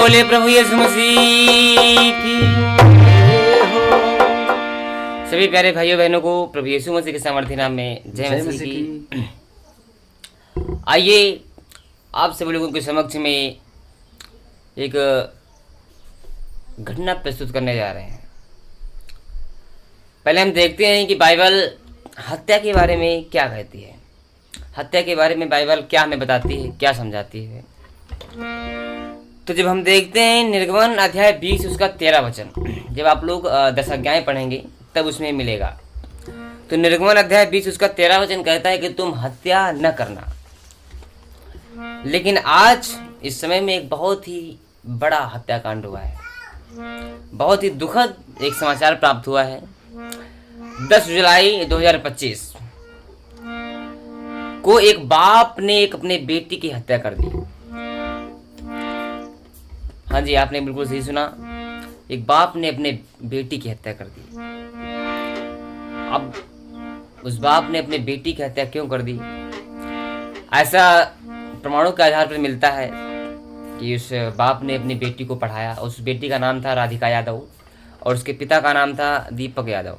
बोले प्रभु यीशु मसीह की। सभी प्यारे भाइयों बहनों को प्रभु यीशु मसीह के सामर्थ्य नाम में जय मसीह की। आइए आप सभी लोगों के समक्ष में एक घटना प्रस्तुत करने जा रहे हैं। पहले हम देखते हैं कि बाइबल हत्या के बारे में क्या कहती है। हत्या के बारे में बाइबल क्या हमें बताती है, क्या समझाती है। तो जब हम देखते हैं निर्गमन अध्याय 20 उसका 13 वचन, जब आप लोग 10 आज्ञाएं पढ़ेंगे तब उसमें मिलेगा। तो निर्गमन अध्याय 20 उसका 13 वचन कहता है कि तुम हत्या न करना। लेकिन आज इस समय में एक बहुत ही बड़ा हत्याकांड हुआ है। बहुत ही दुखद एक समाचार प्राप्त हुआ है। 10 जुलाई 2025 को एक बाप ने एक अपने बेटी की हत्या कर दी। हाँ जी, आपने बिल्कुल सही सुना, एक बाप ने अपने बेटी की हत्या कर दी। अब उस बाप ने अपने बेटी की हत्या क्यों कर दी? ऐसा प्रमाणों के आधार पर मिलता है कि उस बाप ने अपनी बेटी को पढ़ाया। उस बेटी का नाम था राधिका यादव और उसके पिता का नाम था दीपक यादव।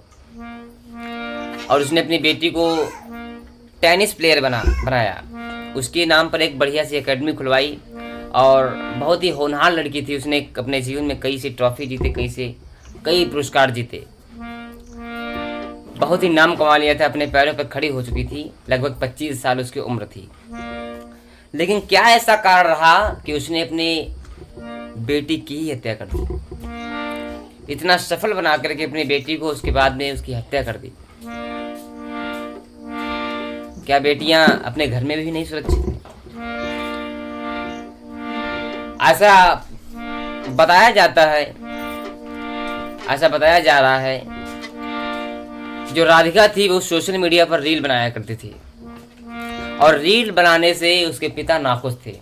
और उसने अपनी बेटी को टेनिस प्लेयर बनाया। उसके नाम पर एक बढ़िया सी एकेडमी खुलवाई और बहुत ही होनहार लड़की थी। उसने अपने जीवन में कई से ट्रॉफी जीते, कई पुरस्कार जीते, बहुत ही नाम कमा लिया था। अपने पैरों पर खड़ी हो चुकी थी। लगभग 25 साल उसकी उम्र थी। लेकिन क्या ऐसा कारण रहा कि उसने अपने बेटी की ही हत्या कर दी? इतना सफल बना करके अपनी बेटी को उसके बाद में उसकी हत्या कर दी। क्या बेटियां अपने घर में भी नहीं सुरक्षित हैं? ऐसा बताया जा रहा है जो राधिका थी वो सोशल मीडिया पर रील बनाया करती थी और रील बनाने से उसके पिता नाखुश थे।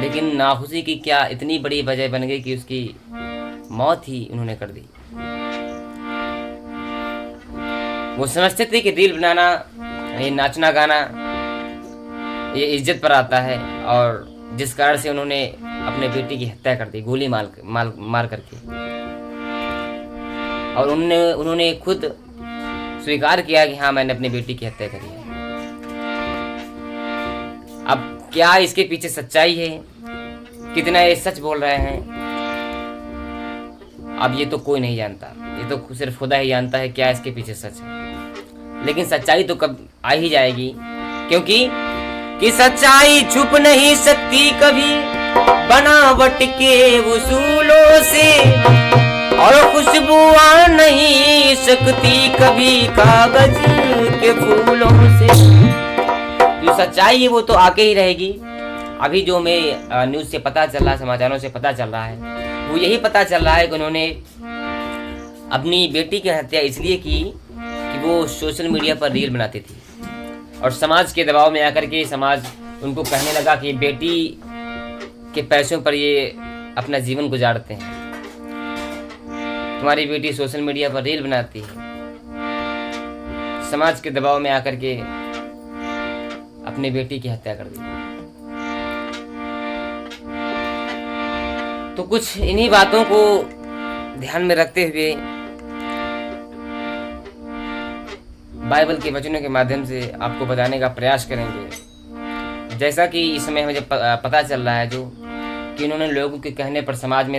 लेकिन नाखुशी की क्या इतनी बड़ी वजह बन गई कि उसकी मौत ही उन्होंने कर दी। वो समझते थे कि रील बनाना, ये नाचना गाना, ये इज्जत पर आता है, और जिस कारण से उन्होंने अपने बेटी की हत्या कर दी गोली मार करके। और उन्होंने खुद स्वीकार किया कि हाँ, मैंने अपनी बेटी की हत्या करी है। अब क्या इसके पीछे सच्चाई है? कितना ये सच बोल रहे हैं? अब ये तो कोई नहीं जानता, ये तो सिर्फ खुदा ही जानता है क्या इसके पीछे सच है। लेकिन सच्चाई तो कब आ ही जाएगी, क्योंकि सच्चाई छुप नहीं सकती कभी बनावट के उसूलों से, और खुशबू आ नहीं सकती कभी कागज के फूलों से। जो सच्चाई है वो तो आके ही रहेगी। अभी जो हमें न्यूज़ से पता चल रहा है, समाचारों से पता चल रहा है, वो यही पता चल रहा है कि उन्होंने अपनी बेटी की हत्या इसलिए की कि वो सोशल मीडिया पर रील बनाती थी और समाज के दबाव में आकर के समाज उनको कहने लगा कि बेटी के पैसों पर ये अपना जीवन गुजारते हैं, तुम्हारी बेटी सोशल मीडिया पर रील बनाती है। समाज के दबाव में आकर के अपनी बेटी की हत्या कर दी। तो कुछ इन्हीं बातों को ध्यान में रखते हुए बाइबल के वचनों के माध्यम से आपको बताने का प्रयास करेंगे। जैसा कि इस समय मुझे पता चल रहा है जो कि उन्होंने लोगों के कहने पर समाज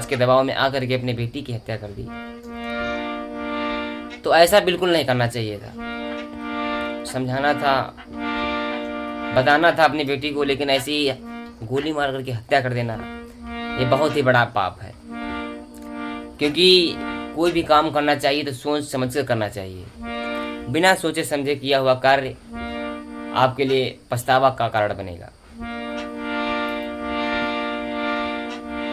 के दबाव में आकर के अपनी बेटी की हत्या कर दी। तो ऐसा बिल्कुल नहीं करना चाहिए था। समझाना था, बताना था अपनी बेटी को, लेकिन ऐसी गोली मार करके हत्या कर देना ये बहुत ही बड़ा पाप है। क्योंकि कोई भी काम करना चाहिए तो सोच समझ कर करना चाहिए। बिना सोचे समझे किया हुआ कार्य आपके लिए पछतावा का कारण बनेगा।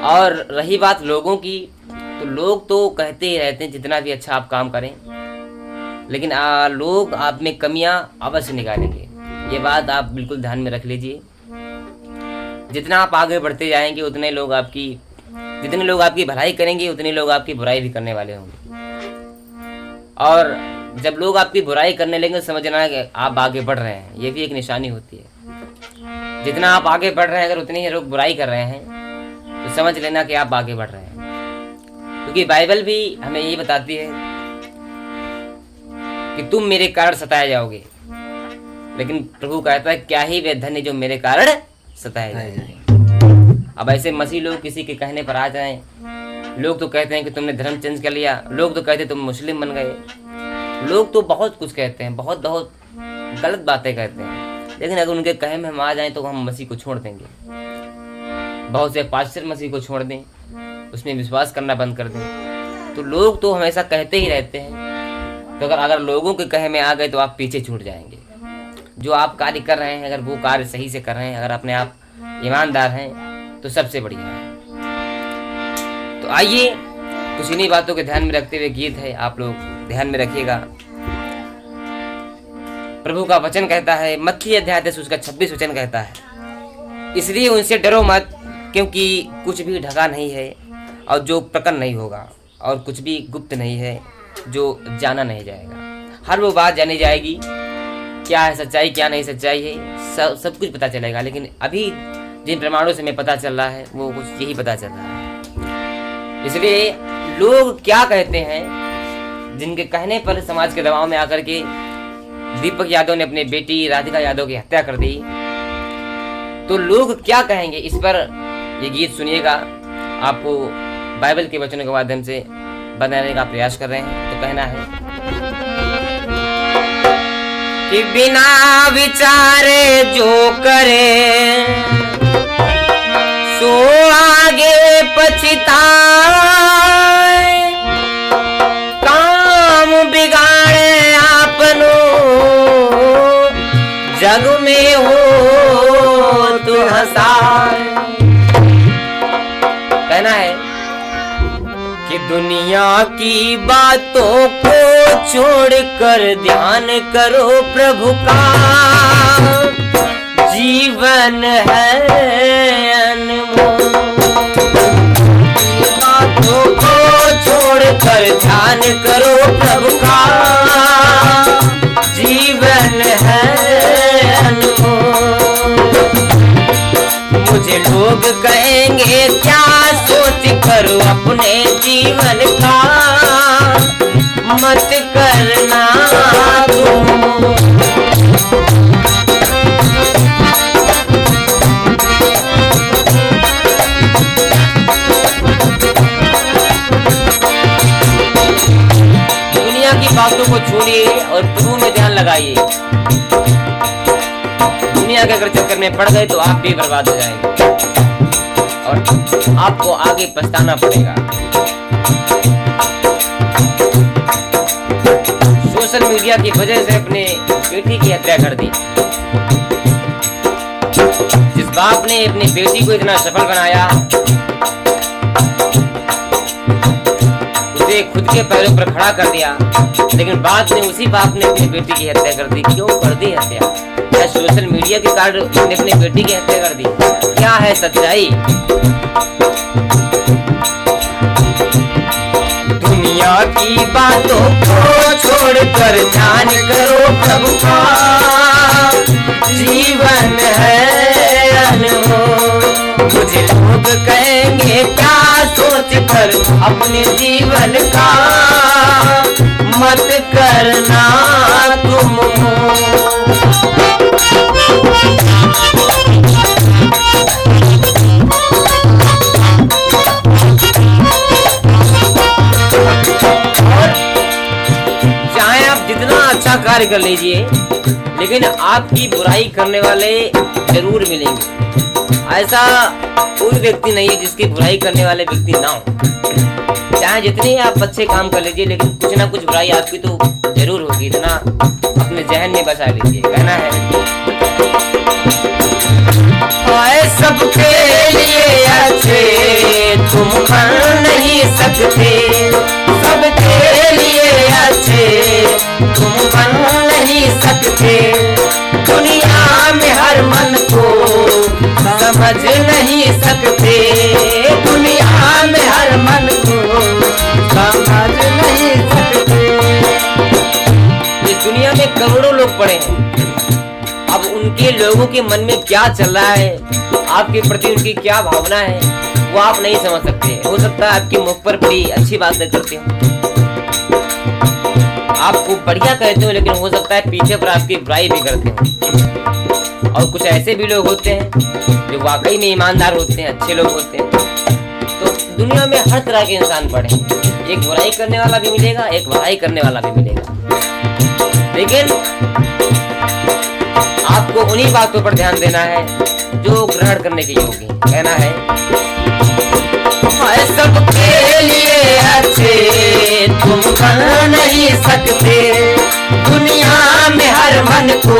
और रही बात लोगों की, तो लोग तो कहते ही रहते हैं जितना भी अच्छा आप काम करें, लेकिन लोग आप में कमियां अवश्य निकालेंगे। ये बात आप बिल्कुल ध्यान में रख लीजिए। जितना आप आगे बढ़ते जाएंगे जितने लोग आपकी भलाई करेंगे उतने लोग आपकी बुराई भी करने वाले होंगे। और जब लोग आपकी बुराई करने लगेंगे समझना कि आप आगे बढ़ रहे हैं, ये भी एक निशानी होती है। जितना आप आगे बढ़ रहे हैं अगर उतने ही लोग बुराई कर रहे हैं तो समझ लेना कि आप आगे बढ़ रहे हैं, क्योंकि बाइबल भी हमें यही बताती है कि तुम मेरे कारण सताए जाओगे, लेकिन प्रभु कहता है क्या ही वे धन्य जो मेरे कारण सताए जाएंगे। अब ऐसे मसीह लोग किसी के कहने पर आ जाएं, लोग तो कहते हैं कि तुमने धर्म चेंज कर लिया, लोग तो कहते हैं तुम मुस्लिम बन गए, लोग तो बहुत कुछ कहते हैं, बहुत बहुत गलत बातें कहते हैं, लेकिन अगर उनके कहे में हम आ जाएं तो हम मसीह को छोड़ देंगे। बहुत से पास्टर मसीह को छोड़ दें, उसमें विश्वास करना बंद कर दें। तो लोग तो हमेशा कहते ही रहते हैं, तो अगर लोगों के कहे में आ गए तो आप पीछे छूट जाएंगे। जो आप कार्य कर रहे हैं, अगर वो कार्य सही से कर रहे हैं, अगर अपने आप ईमानदार हैं, तो सबसे बढ़िया है। तो आइए कुछ इन्हीं बातों के ध्यान में रखते हुए गीत है, आप लोग ध्यान में रखिएगा। प्रभु का वचन कहता है, मत्ती अध्याय 10 उसका 26 वचन कहता है, इसलिए उनसे डरो मत, क्योंकि कुछ भी ढका नहीं है और जो प्रकट नहीं होगा, और कुछ भी गुप्त नहीं है जो जाना नहीं जाएगा। हर वो बात जानी जाएगी, क्या है सच्चाई क्या नहीं सच्चाई है, सब कुछ पता चलेगा। लेकिन अभी जिन प्रमाणों से हमें पता चल रहा है वो कुछ यही पता चल रहा है। इसलिए लोग क्या कहते हैं, जिनके कहने पर समाज के दबाव में आकर के दीपक यादव ने अपनी बेटी राधिका यादव की हत्या कर दी, तो लोग क्या कहेंगे, इस पर ये गीत सुनिएगा। आपको बाइबल के वचनों के माध्यम से बनाने का प्रयास कर रहे हैं। तो कहना है कि बिना विचारे जो करे सो आगे पछताए, काम बिगाड़े आपनो जग में हो तो हंसाए। कहना है कि दुनिया की बातों को छोड़कर ध्यान करो प्रभु का, जीवन है अनमोल। बातों को छोड़कर ध्यान करो प्रभु का, जीवन है अनमोल। मुझे लोग कहेंगे क्या सोच करो अपने जीवन का, मत करना तुम। दुनिया की बातों को छोड़िए और प्रभु में ध्यान लगाइए। दुनिया के अगर चक्कर में पड़ गए तो आप भी बर्बाद हो जाएंगे और आपको आगे पछताना पड़ेगा। सोशल मीडिया की वजह से अपने बेटी की हत्या कर दी। जिस बाप ने अपनी बेटी को इतना सफल बनाया, उसे खुद के पैरों पर खड़ा कर दिया, लेकिन बाद में उसी बाप ने अपनी बेटी की हत्या कर दी। क्यों कर दी हत्या? क्या सोशल मीडिया के कारण उसने अपनी बेटी की हत्या कर दी? क्या है सच्चाई? दुनिया की बातों को छोड़कर ध्यान करो प्रभु का, जीवन है अनमोल। मुझे लोग कहेंगे क्या सोच कर अपने जीवन का, मत करना तुम। चाहे आप जितना अच्छा कार्य कर लीजिए, लेकिन आपकी बुराई करने वाले जरूर मिलेंगे। ऐसा कोई व्यक्ति नहीं है जिसकी बुराई करने वाले व्यक्ति ना हो। चाहे जितने आप अच्छे काम कर लीजिए, लेकिन कुछ ना कुछ बुराई आपकी तो जरूर होगी। इतना अपने जहन में बसा लीजिए। कहना है सबके लिए अच्छे तुम बन नहीं सकते, सबके लिए अच्छे तुम बन नहीं सकते। दुनिया में हर मन को समझ नहीं सकते, दुनिया में हर मन को समझ नहीं सकते। इस दुनिया में करोड़ों लोग पड़े हैं, अब उनके लोगों के मन में क्या चल रहा है, आपके प्रति उनकी क्या भावना है, वो आप नहीं समझ सकते। हो सकता है आपके मुख पर बड़ी अच्छी बातें करते हो, आपको बढ़िया कहते हो, लेकिन हो सकता है पीछे पर आपकी बुराई भी करते हो। और कुछ ऐसे भी लोग होते हैं जो वाकई में ईमानदार होते हैं, अच्छे लोग होते हैं। तो दुनिया में हर तरह के इंसान पड़े हैं, एक बुराई करने वाला भी मिलेगा, एक भलाई करने वाला भी मिलेगा, लेकिन आपको उन्हीं बातों पर ध्यान देना है जो ग्रहण करने के योग्य है। कहना है सबके लिए अच्छे तुम बन नहीं सकते, दुनिया में हर मन को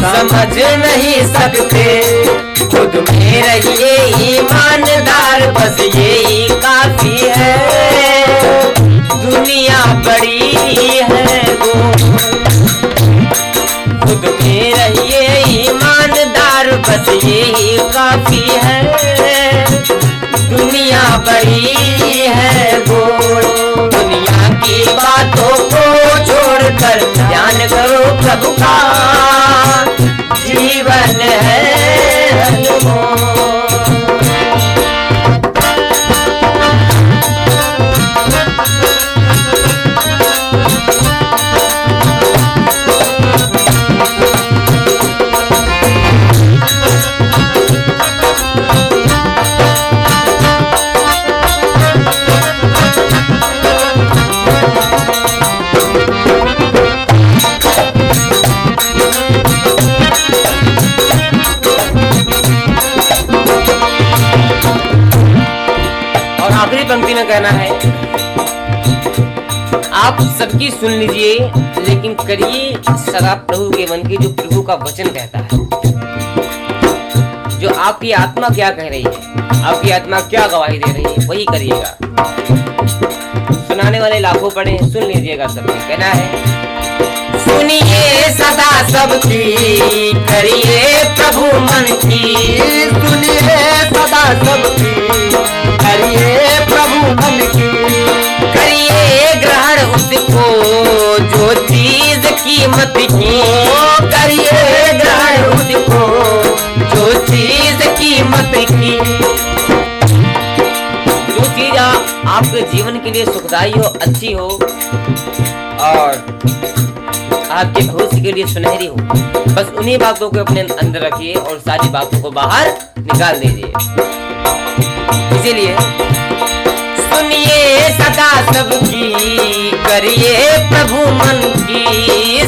समझ नहीं सकते, खुद में रहिए ईमानदार बस यही काफी है, दुनिया बड़ी है वो, खुद में रहिए ईमानदार बस यही काफी है, दुनिया बड़ी है वो, दुनिया की बातों को छोड़कर ध्यान करो प्रभु का, जीवन है अनमोल। आखिरी पंक्ति में कहना है आप सबकी सुन लीजिए, लेकिन करिए सदा प्रभु के मन की, जो प्रभु का वचन कहता है। जो आपकी आत्मा क्या कह रही है, आपकी आत्मा क्या गवाही दे रही है, वही करिएगा। सुनाने वाले लाखों पड़े, सुन लीजिएगा सबकी। कहना है सुनिए सदा सबकी, करिए प्रभु मन की, सुनिए सदा सबकी, करिए प्रभु मन की, करिए ग्रहण उसको जो चीज कीमत की, करिए ग्रहण उसको जो चीज कीमत की, जो चीज आपके जीवन के लिए सुखदायी हो, अच्छी हो और आपके भविष्य के लिए सुनहरी हो, बस उन्हीं बातों को अपने अंदर रखिए और सारी बातों को बाहर निकाल दीजिए। इसीलिए सुनिए सदा सबकी, करिए प्रभु मन की,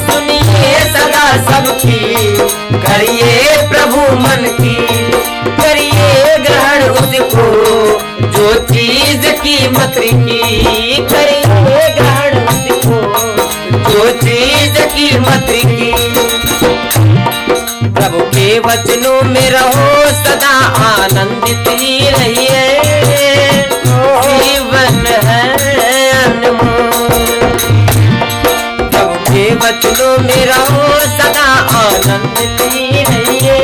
सुनिए सदा सबकी, करिए प्रभु मन की, करिए ग्रहण उसको जो चीज कीमत की, करिए ग्रहण उसको जो चीज कीमत की, प्रभु के वचनों में रहो सदा आनंदित ही रहिए, जीवन है अनमोल, प्रभु के वचनों में रहो सदा आनंदित ही रहिए,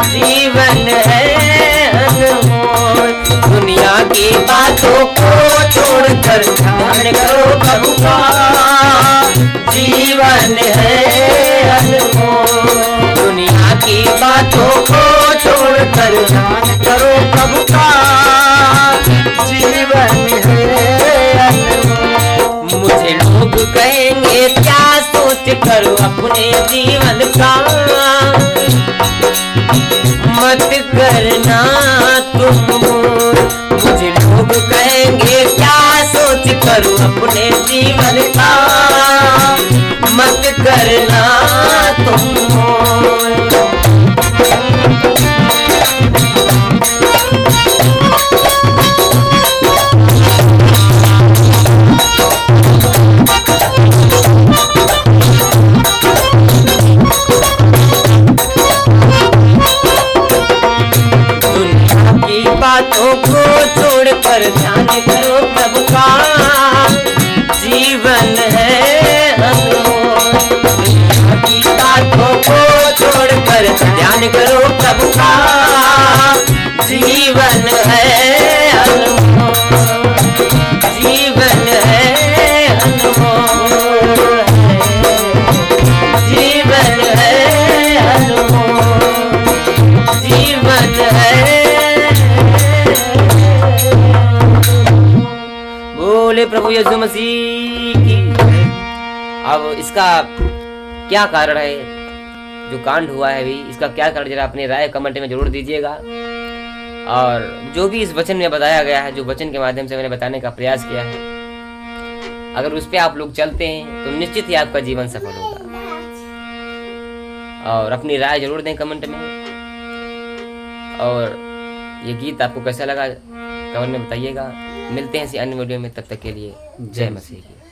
जीवन है अनमोल, दुनिया की बातों को छोड़कर ध्यान करो प्रभु का, जीवन है अनमोल, दुनिया की बातों को छोड़कर ध्यान करो प्रभु का, जीवन है अनमोल। मुझे लोग कहेंगे क्या सोच करो अपने जीवन का, मत करना तुम, मुझे लोग कहेंगे क्या सोच करो अपने जीवन का, मत करना तुम। बातों को छोड़कर ध्यान करो प्रभु का, जीवन है अनमोल, दुनिया की बातों को छोड़कर ध्यान करो प्रभु का, जीवन है अनमोल, जीवन है अनमोल, जीवन है प्रभु यीशु मसीह की जय। अब इसका क्या कारण है, जो कांड हुआ है अभी, इसका क्या कारण, जरा अपनी राय कमेंट में जरूर दीजिएगा। और जो भी इस वचन में बताया गया है, जो वचन के माध्यम से मैंने बताने का प्रयास किया है, अगर उस पे आप लोग चलते हैं तो निश्चित ही आपका जीवन सफल होगा। और अपनी राय जरूर दें कमेंट में। और ये गीत आपको कैसा लगा कमेंट में बताइएगा। मिलते हैं इसी अन्य वीडियो में, तब तक के लिए जय मसीह की।